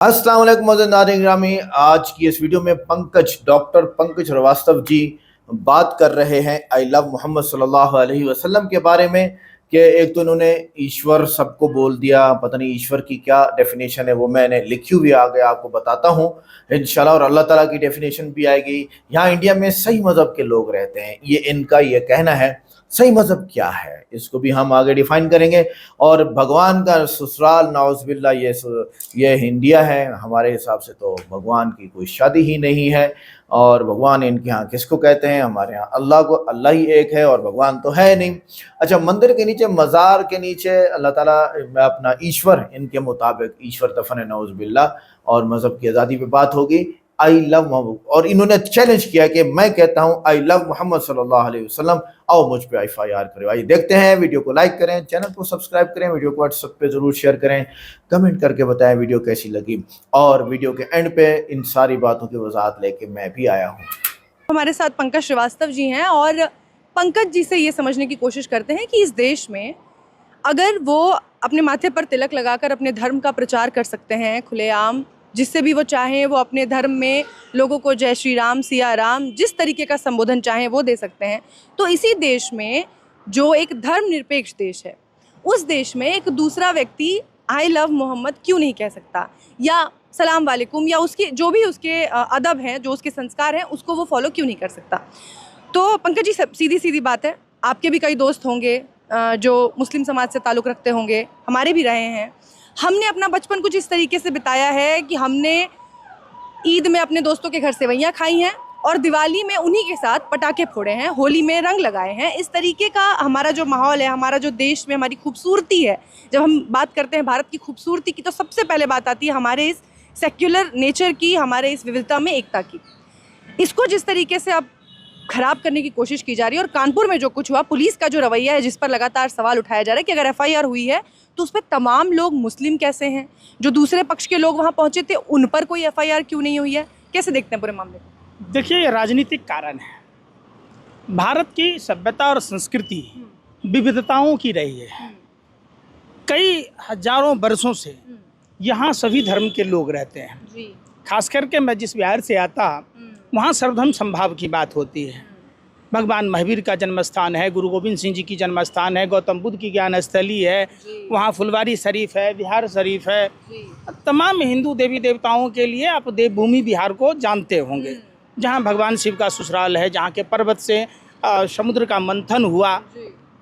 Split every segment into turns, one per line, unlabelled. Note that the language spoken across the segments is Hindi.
अस्सलाम वालेकुम नाज़रीन ग्रामी। आज की इस वीडियो में डॉक्टर पंकज श्रीवास्तव जी बात कर रहे हैं आई लव मोहम्मद सल्लल्लाहु अलैहि वसल्लम के बारे में कि एक तो उन्होंने ईश्वर सबको बोल दिया, पता नहीं ईश्वर की क्या डेफिनेशन है, वो मैंने लिखी हुई आगे आपको बताता हूँ इंशाल्लाह। और अल्लाह ताला की डेफिनेशन भी आएगी। यहाँ इंडिया में सही मज़हब के लोग रहते हैं, ये इनका ये कहना है। सही मज़हब क्या है इसको भी हम आगे डिफाइन करेंगे। और भगवान का ससुराल नाउज़ुबिल्लाह ये इंडिया है। हमारे हिसाब से तो भगवान की कोई शादी ही नहीं है। और भगवान इनके यहाँ किसको कहते हैं? हमारे यहाँ अल्लाह को। अल्लाह ही एक है और भगवान तो है नहीं। अच्छा, मंदिर के नीचे, मज़ार के नीचे अल्लाह ताला अपना ईश्वर, इनके मुताबिक ईश्वर दफन है नाउज़ुबिल्लाह। और मज़हब की आज़ादी पे बात होगी। आई लव मोहम्मद, और इन्होंने चैलेंज किया कि मैं कहता हूँ आई लव मोहम्मद सल्लल्लाहु अलैहि वसल्लम, आओ मुझ पे FIR करो। आइए देखते हैं। वीडियो को लाइक करें, चैनल को सब्सक्राइब करें, वीडियो को व्हाट्सएप पे ज़रूर शेयर करें, कमेंट करके बताएं वीडियो कैसी लगी। और वीडियो के एंड पे इन सारी बातों की वजाहत लेके मैं भी आया हूँ।
हमारे साथ पंकज श्रीवास्तव जी हैं और पंकज जी से ये समझने की कोशिश करते हैं कि इस देश में अगर वो अपने माथे पर तिलक लगाकर अपने धर्म का प्रचार कर सकते हैं खुलेआम, जिससे भी वो चाहें वो अपने धर्म में लोगों को जय श्री राम, सिया राम, जिस तरीके का संबोधन चाहें वो दे सकते हैं, तो इसी देश में जो एक धर्मनिरपेक्ष देश है, उस देश में एक दूसरा व्यक्ति आई लव मोहम्मद क्यों नहीं कह सकता, या सलाम वालेकुम, या उसके जो भी उसके अदब हैं, जो उसके संस्कार हैं, उसको वो फॉलो क्यों नहीं कर सकता। तो पंकज जी, सीधी सीधी बात है, आपके भी कई दोस्त होंगे जो मुस्लिम समाज से ताल्लुक़ रखते होंगे, हमारे भी रहे हैं। हमने अपना बचपन कुछ इस तरीके से बिताया है कि हमने ईद में अपने दोस्तों के घर सेवइयाँ खाई हैं और दिवाली में उन्हीं के साथ पटाखे फोड़े हैं, होली में रंग लगाए हैं। इस तरीके का हमारा जो माहौल है, हमारा जो देश में हमारी खूबसूरती है, जब हम बात करते हैं भारत की खूबसूरती की, तो सबसे पहले बात आती है हमारे इस सेक्युलर नेचर की, हमारे इस विविधता में एकता की। इसको जिस तरीके से अब ख़राब करने की कोशिश की जा रही है, और कानपुर में जो कुछ हुआ, पुलिस का जो रवैया है, जिस पर लगातार सवाल उठाया जा रहा है कि अगर FIR हुई है तो उस पर तमाम लोग मुस्लिम कैसे हैं, जो दूसरे पक्ष के लोग वहाँ पहुँचे थे उन पर कोई FIR क्यों नहीं हुई है, कैसे देखते हैं पूरे मामले को?
देखिए, ये राजनीतिक कारण है। भारत की सभ्यता और संस्कृति विविधताओं की रही है। कई हजारों बरसों से यहाँ सभी धर्म के लोग रहते हैं। खास करके मैं जिस बिहार से आता, वहाँ सर्वधर्म संभाव की बात होती है। भगवान महावीर का जन्म स्थान है, गुरु गोविंद सिंह जी की जन्म स्थान है, गौतम बुद्ध की ज्ञान स्थली है, वहाँ फुलवारी शरीफ है, बिहार शरीफ है। तमाम हिंदू देवी देवताओं के लिए आप देवभूमि बिहार को जानते होंगे, जहाँ भगवान शिव का ससुराल है, जहाँ के पर्वत से समुद्र का मंथन हुआ,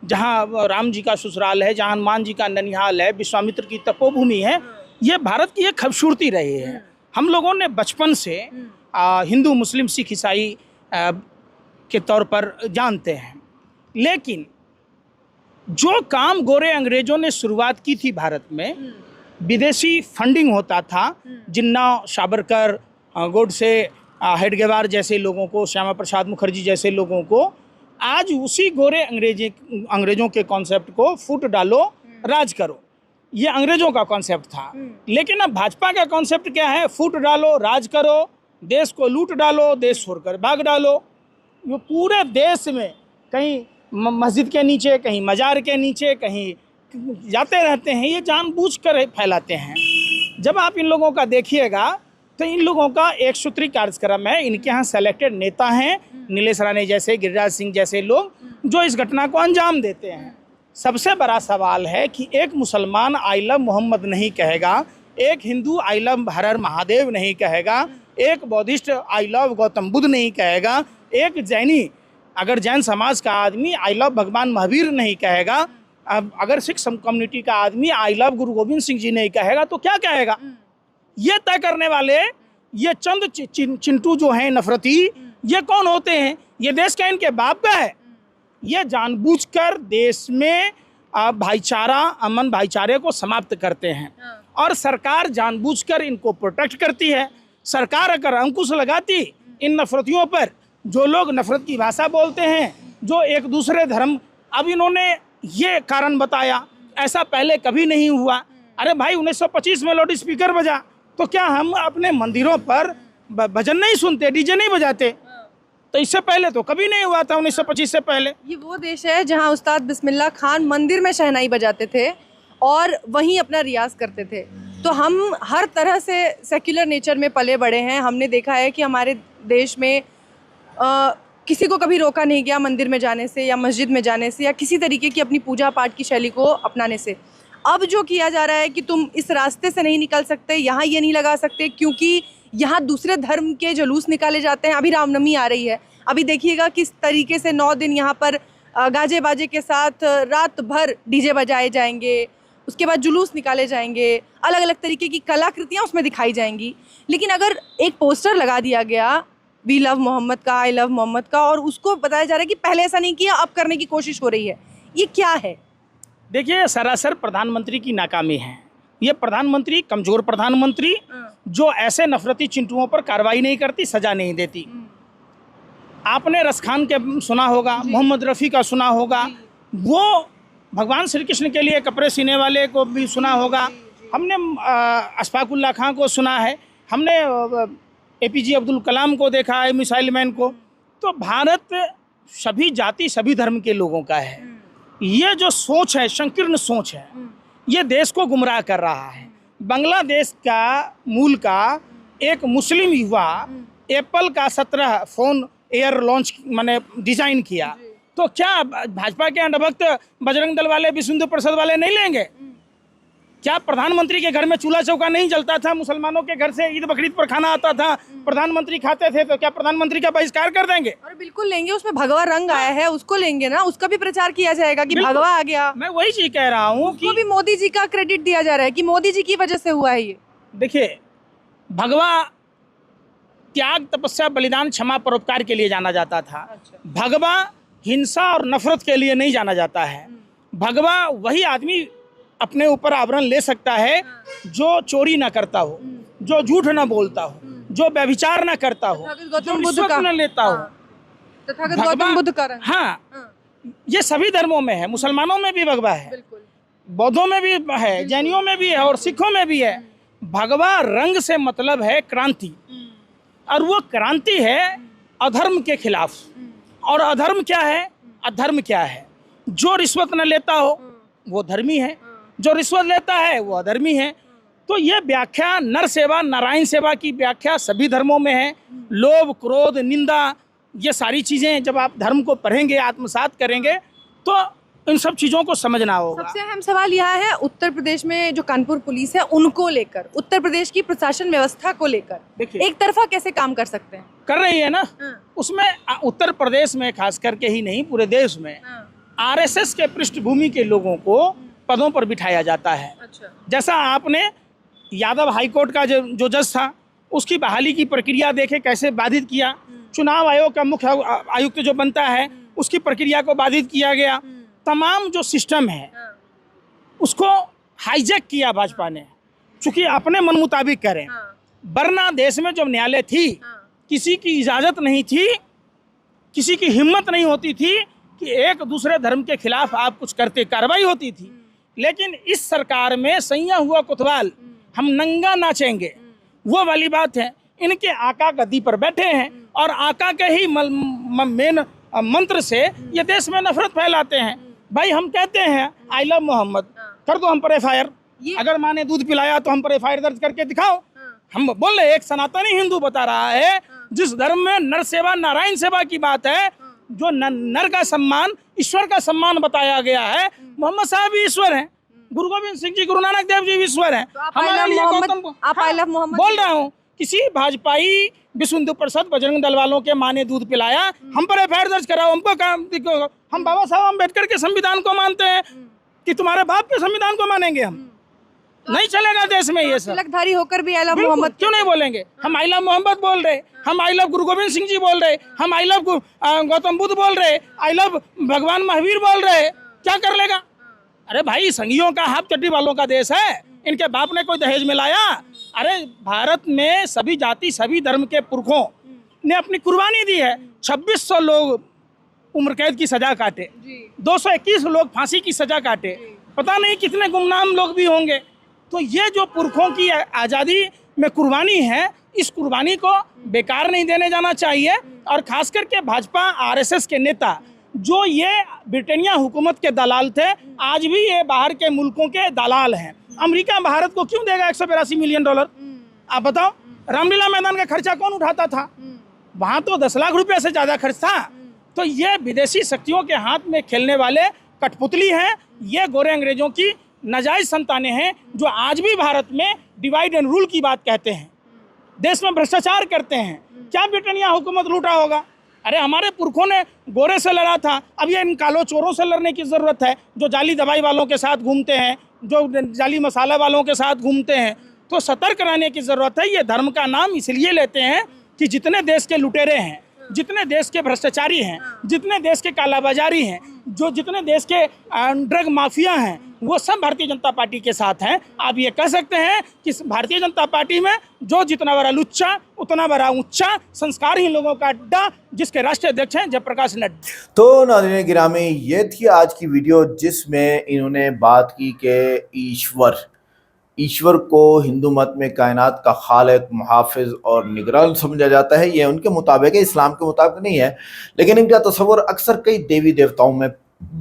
जहाँ राम जी का ससुराल है, जहाँ हनुमान जी का ननिहाल है, विश्वामित्र की तपोभूमि है। ये भारत की एक खूबसूरती रही है। हम लोगों ने बचपन से हिंदू, मुस्लिम, सिख, ईसाई के तौर पर जानते हैं। लेकिन जो काम गोरे अंग्रेज़ों ने शुरुआत की थी भारत में, विदेशी फंडिंग होता था, जिन्ना, सावरकर, गोडसे, हेडगेवार जैसे लोगों को, श्यामा प्रसाद मुखर्जी जैसे लोगों को, आज उसी गोरे अंग्रेज़ों के कॉन्सेप्ट को फूट डालो, राज करो, ये अंग्रेज़ों का कॉन्सेप्ट था। लेकिन अब भाजपा का कॉन्सेप्ट क्या है? फूट डालो, राज करो, देश को लूट डालो, देश छोड़कर भाग डालो। वो पूरे देश में कहीं मस्जिद के नीचे, कहीं मज़ार के नीचे, कहीं जाते रहते हैं। ये जानबूझकर फैलाते हैं। जब आप इन लोगों का देखिएगा तो इन लोगों का एक सूत्री कार्यक्रम है। इनके यहाँ सेलेक्टेड नेता हैं, नीलेश राणे जैसे, गिरिराज सिंह जैसे लोग, जो इस घटना को अंजाम देते हैं। सबसे बड़ा सवाल है कि एक मुसलमान आई लव मोहम्मद नहीं कहेगा, एक हिंदू आई लव हर हर महादेव नहीं कहेगा, एक Buddhist I love Gautam Buddha नहीं कहेगा, एक जैनी, अगर जैन समाज का आदमी आई लव भगवान महावीर नहीं कहेगा, अगर सिख कम्युनिटी का आदमी आई लव गुरु गोविंद सिंह जी नहीं कहेगा, तो क्या कहेगा? ये तय करने वाले ये चंद चिंटू जो हैं नफरती, ये कौन होते हैं? ये देश का इनके बाप का है। ये जानबूझकर देश में भाईचारा, अमन भाईचारे को समाप्त करते हैं। और सरकार जानबूझकर इनको प्रोटेक्ट करती है। सरकार अगर अंकुश लगाती इन नफरतियों पर, जो लोग नफरत की भाषा बोलते हैं, जो एक दूसरे धर्म, अब इन्होंने ये कारण बताया, ऐसा पहले कभी नहीं हुआ। अरे भाई, 1925 में लाउड स्पीकर बजा, तो क्या हम अपने मंदिरों पर भजन नहीं सुनते, डीजे नहीं बजाते? तो इससे पहले तो कभी नहीं हुआ था, 1925 से पहले।
ये वो देश है जहाँ उस्ताद बिस्मिल्लाह खान मंदिर में शहनाई बजाते थे और वहीं अपना रियाज करते थे। तो हम हर तरह से सेक्युलर नेचर में पले बड़े हैं। हमने देखा है कि हमारे देश में किसी को कभी रोका नहीं गया मंदिर में जाने से या मस्जिद में जाने से या किसी तरीके की अपनी पूजा पाठ की शैली को अपनाने से। अब जो किया जा रहा है कि तुम इस रास्ते से नहीं निकल सकते, यहाँ ये नहीं लगा सकते क्योंकि यहाँ दूसरे धर्म के जुलूस निकाले जाते हैं। अभी रामनवमी आ रही है, अभी देखिएगा किस तरीके से 9 दिन यहाँ पर गाजे बाजे के साथ रात भर डीजे बजाए जाएंगे, उसके बाद जुलूस निकाले जाएंगे, अलग अलग तरीके की कलाकृतियाँ उसमें दिखाई जाएंगी। लेकिन अगर एक पोस्टर लगा दिया गया वी लव मोहम्मद का, आई लव मोहम्मद का, और उसको बताया जा रहा है कि पहले ऐसा नहीं किया, अब करने की कोशिश हो रही है, ये क्या है?
देखिए, सरासर प्रधानमंत्री की नाकामी है। ये प्रधानमंत्री कमजोर प्रधानमंत्री जो ऐसे नफरती चिंटुओं पर कार्रवाई नहीं करती, सजा नहीं देती। आपने रसखान के सुना होगा, मोहम्मद रफ़ी का सुना होगा, वो भगवान श्री कृष्ण के लिए कपड़े सीने वाले को भी सुना होगा। हमने अशफाकुल्ला खां को सुना है, हमने APJ अब्दुल कलाम को देखा है, मिसाइल मैन को। तो भारत सभी जाति सभी धर्म के लोगों का है। ये जो सोच है, संकीर्ण सोच है, ये देश को गुमराह कर रहा है। बांग्लादेश का मूल का एक मुस्लिम युवा एप्पल का 17 फ़ोन एयर लॉन्च मैंने डिज़ाइन किया, तो क्या भाजपा के अंधभक्त बजरंग दल वाले, विश्व हिंदू परिषद वाले नहीं लेंगे? क्या प्रधानमंत्री के घर में चूल्हा चौका नहीं जलता था? मुसलमानों के घर से ईद बकरीद पर खाना आता था, प्रधानमंत्री खाते थे, तो क्या प्रधानमंत्री का बहिष्कार कर देंगे?
और बिल्कुल लेंगे। उसमें भगवा रंग आया है, उसको लेंगे ना, उसका भी प्रचार किया जाएगा कि भगवा आ गया।
मैं वही चीज कह रहा हूँ कि
भी मोदी जी का क्रेडिट दिया जा रहा है कि मोदी जी की वजह से हुआ है ये।
देखिए, भगवा त्याग, तपस्या, बलिदान, क्षमा, परोपकार के लिए जाना जाता था। भगवा हिंसा और नफरत के लिए नहीं जाना जाता है। भगवा वही आदमी अपने ऊपर आवरण ले सकता है जो चोरी ना करता हो, जो झूठ ना बोलता हो, जो व्यभिचार ना करता हो, जो रिश्वत न लेता हो।
तथागत गौतम बुद्ध का रंग।
हाँ, ये सभी धर्मों में है। मुसलमानों में भी भगवा है, बौद्धों में भी है, जैनियों में भी है और सिखों में भी है। भगवा रंग से मतलब है क्रांति, और वो क्रांति है अधर्म के खिलाफ। और अधर्म क्या है? अधर्म क्या है? जो रिश्वत न लेता हो वो धर्मी है, जो रिश्वत लेता है वो अधर्मी है। तो ये व्याख्या नर सेवा नारायण सेवा की व्याख्या सभी धर्मों में है। लोभ, क्रोध, निंदा, ये सारी चीज़ें जब आप धर्म को पढ़ेंगे, आत्मसात करेंगे, तो इन सब चीज़ों को समझना होगा।
सबसे अहम सवाल यह है उत्तर प्रदेश में जो कानपुर पुलिस है उनको लेकर, उत्तर प्रदेश की प्रशासन व्यवस्था को लेकर
देखिए,
एक तरफा कैसे काम कर सकते हैं?
कर रही है ना। उसमें उत्तर प्रदेश में खास करके ही नहीं, पूरे देश में RSS के पृष्ठभूमि के लोगों को पदों पर बिठाया जाता है। जैसा आपने यादव हाईकोर्ट का जो जज था, उसकी बहाली की प्रक्रिया देखे कैसे बाधित किया। चुनाव आयोग का मुख्य आयुक्त जो बनता है, उसकी प्रक्रिया को बाधित किया गया। तमाम जो सिस्टम है उसको हाईजैक किया भाजपा ने, चूंकि अपने मन मुताबिक करें। वरना देश में जब न्यायालय थी, किसी की इजाज़त नहीं थी, किसी की हिम्मत नहीं होती थी कि एक दूसरे धर्म के खिलाफ आप कुछ करते, कार्रवाई होती थी। लेकिन इस सरकार में सैया हुआ कोतवाल, हम नंगा नाचेंगे, वो वाली बात है। इनके आका गद्दी पर बैठे हैं और आका के ही मेन मंत्र से ये देश में नफरत फैलाते हैं। भाई, हम कहते हैं आई लव मोहम्मद, कर दो हम पर FIR। अगर माँ ने दूध पिलाया तो हम पर FIR दर्ज करके दिखाओ। हम बोल रहे, एक सनातनी हिंदू बता रहा है जिस धर्म में नर सेवा नारायण सेवा की बात है, जो नर का सम्मान ईश्वर का सम्मान बताया गया है। मोहम्मद साहब भी ईश्वर हैं, गुरु गोविंद सिंह जी, गुरु नानक देव जी भी ईश्वर हैं। हमारे लिए गौतम, बोल रहा हूँ, किसी भाजपाई विश्व हिंदू परिषद बजरंग दल वालों के माँ ने दूध पिलाया, हम पर FIR दर्ज कराओ। हमको हम बाबा साहब अम्बेडकर के संविधान को मानते हैं कि तुम्हारे बाप के संविधान को मानेंगे हम? नहीं चलेगा देश में ये सब।
तिलकधारी होकर भी आई लव मोहम्मद
क्यों नहीं बोलेंगे? हम आई लव मोहम्मद बोल रहे, हम आई लव गुरु गोविंद सिंह जी बोल रहे, हम आई लव गौतम बुद्ध बोल रहे, आई लव भगवान महावीर बोल रहे। क्या कर लेगा? अरे भाई, संघियों का हाफ चड्डी वालों का देश है, इनके बाप ने कोई दहेज में लाया? अरे भारत में सभी जाति सभी धर्म के पुरखों ने अपनी कुर्बानी दी है। 2600 लोग उम्र कैद की सजा काटे, 221 लोग फांसी की सजा काटे, पता नहीं कितने गुमनाम लोग भी होंगे। तो ये जो पुरखों की आज़ादी में कुर्बानी है, इस कुर्बानी को बेकार नहीं देने जाना चाहिए। और खास करके भाजपा RSS के नेता जो ये ब्रिटेनिया हुकूमत के दलाल थे, आज भी ये बाहर के मुल्कों के दलाल हैं। अमेरिका भारत को क्यों देगा 182 मिलियन डॉलर? आप बताओ, रामलीला मैदान का खर्चा कौन उठाता था? वहाँ तो 10 लाख रुपए से ज़्यादा खर्च था। तो ये विदेशी शक्तियों के हाथ में खेलने वाले कठपुतली हैं। ये गोरे अंग्रेजों की नाजायज़ संतानें हैं जो आज भी भारत में डिवाइड एंड रूल की बात कहते हैं, देश में भ्रष्टाचार करते हैं। क्या ब्रिटानिया हुकूमत लूटा होगा? अरे हमारे पुरखों ने गोरे से लड़ा था, अब ये इन कालो चोरों से लड़ने की ज़रूरत है जो जाली दवाई वालों के साथ घूमते हैं, जो जाली मसाला वालों के साथ घूमते हैं। तो सतर्क रहने की ज़रूरत है। ये धर्म का नाम इसलिए लेते हैं कि जितने देश के लुटेरे हैं, जितने देश के भ्रष्टाचारी हैं, जितने देश के कालाबाजारी हैं, जो जितने देश के ड्रग माफिया हैं, वो सब भारतीय जनता पार्टी के साथ हैं। आप ये कह सकते हैं कि भारतीय जनता पार्टी में जो जितना बड़ा लुच्चा उतना बड़ा ऊंचा, संस्कारहीन लोगों का अड्डा, जिसके राष्ट्रीय अध्यक्ष हैं जयप्रकाश नड्डा।
तो नाज़रीन गिरामी, ये थी आज की वीडियो जिसमें इन्होंने बात की कि ईश्वर को हिंदू मत में कायनात का खालिक, मुहाफिज और निगरान समझा जाता है। ये उनके मुताबिक है, इस्लाम के मुताबिक नहीं है। लेकिन इनका तस्वर अक्सर कई देवी देवताओं में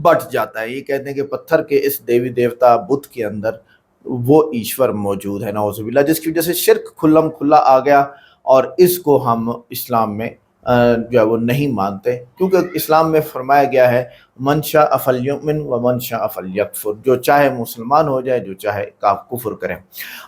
बट जाता है। ये कहते हैं कि पत्थर के इस देवी देवता बुत के अंदर वो ईश्वर मौजूद है, नौज़ुबिल्लाह, जिसकी वजह से शिर्क खुल्लम खुल्ला आ गया। और इसको हम इस्लाम में जो है वो नहीं मानते, क्योंकि इस्लाम में फरमाया गया है मनशा अफल युमिन व मनशा अफल यकफुर, जो चाहे मुसलमान हो जाए, जो चाहे कुफ्र करें।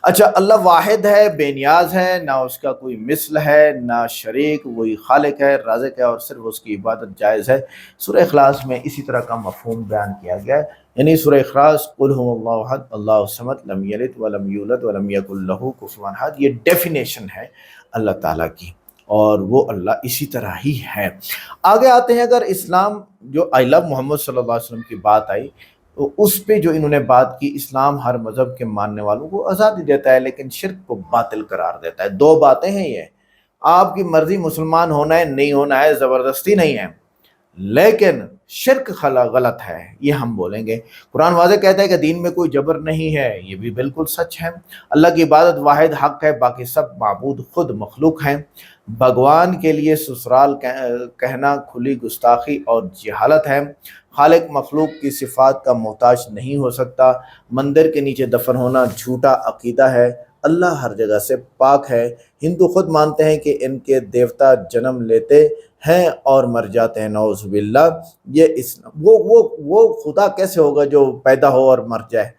अच्छा, अल्लाह वाहिद है, बेनियाज है, ना उसका कोई मिसल है, ना शरीक, वही खालिक है, राज़िक है और सिर्फ उसकी इबादत जायज़ है। सूरह इखलास में इसी तरह का मफ़हूम बयान किया गया है। यानी सूरह इखलास, कुल हुवल्लाहु अहद अल्लाहु समद लम यलिद व लम यूलद व लम यकुल लहू कुफुवन अहद, ये डेफिनेशन है अल्लाह ताला की, और वो अल्लाह इसी तरह ही है। आगे आते हैं, अगर इस्लाम जो आई लव मोहम्मद सल्लल्लाहु अलैहि वसल्लम की बात आई, तो उस पे जो इन्होंने बात की, इस्लाम हर मज़हब के मानने वालों को आज़ादी देता है लेकिन शिर्क को बातिल करार देता है। दो बातें हैं ये, आपकी मर्जी मुसलमान होना है, नहीं होना है, ज़बरदस्ती नहीं है, लेकिन शिर्क गलत है, ये हम बोलेंगे। कुरान वाज़े कहता है कि दीन में कोई जबर नहीं है, ये भी बिल्कुल सच है। अल्लाह की इबादत वाहिद हक है, बाकी सब माबूद खुद मखलूक हैं। भगवान के लिए ससुराल कहना खुली गुस्ताखी और जहालत है। खालिक मखलूक की सिफ़ात का मोहताज नहीं हो सकता। मंदिर के नीचे दफन होना झूठा अकीदा है। अल्लाह हर जगह से पाक है। हिंदू खुद मानते हैं कि इनके देवता जन्म लेते हैं और मर जाते हैं, नौज़ुबिल्लाह। ये इस वो खुदा कैसे होगा जो पैदा हो और मर जाए?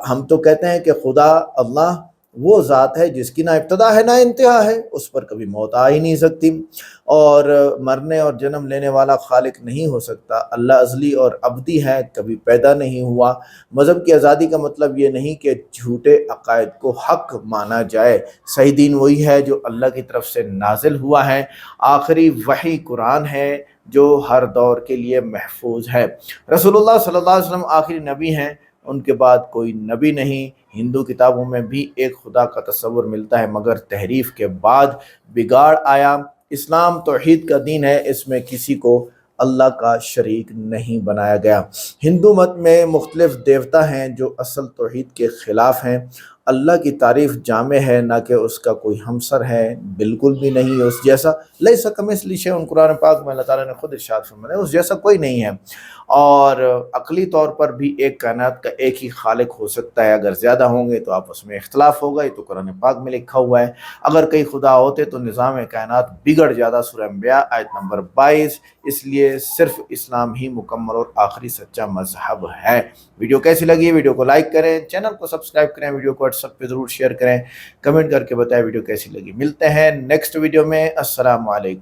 हम तो कहते हैं कि खुदा अल्लाह वो ज़ात है जिसकी ना इब्तदा है ना इंतहा है, उस पर कभी मौत आ ही नहीं सकती, और मरने और जन्म लेने वाला खालिक नहीं हो सकता। अल्लाह अज़ली और अबदी है, कभी पैदा नहीं हुआ। मज़हब की आज़ादी का मतलब ये नहीं कि झूठे अकायद को हक़ माना जाए। सही दीन वही है जो अल्लाह की तरफ से नाजिल हुआ है। आखिरी वही कुरान है जो हर दौर के लिए महफूज है। रसूलुल्लाह सल्लल्लाहु अलैहि वसल्लम आखिरी नबी हैं, उनके बाद कोई नबी नहीं। हिंदू किताबों में भी एक खुदा का तस्वुर मिलता है, मगर तहरीफ के बाद बिगाड़ आया। इस्लाम तौहीद का दीन है, इसमें किसी को अल्लाह का शरीक नहीं बनाया गया। हिंदू मत में मुख्तलिफ देवता हैं जो असल तौहीद के ख़िलाफ़ हैं। अल्लाह की तारीफ़ जामे है, ना कि उसका कोई हमसर है, बिल्कुल भी नहीं है उस जैसा। लैसा कमिस्लिही शैउन, कुरान पाक में अल्लाह ताला ने खुद इरशाद फरमाया उस जैसा कोई नहीं है। और अक़ली तौर पर भी एक कायनात का एक ही खालिक हो सकता है। अगर ज़्यादा होंगे तो आपस में इख्तलाफ होगा, ये तो कुरान पाक में लिखा हुआ है। अगर कई खुदा होते तो निज़ाम कायनात बिगड़ जाता। सूरह अंबिया आयत नंबर 22। इसलिए सिर्फ इस्लाम ही मुकम्मल और आखिरी सच्चा मज़हब है। वीडियो कैसी लगी? वीडियो को लाइक करें, चैनल को सब्सक्राइब करें, वीडियो को व्हाट्सएप पे ज़रूर शेयर करें, कमेंट करके बताएं वीडियो कैसी लगी। मिलते हैं नेक्स्ट वीडियो में। अस्सलामु अलैकुम।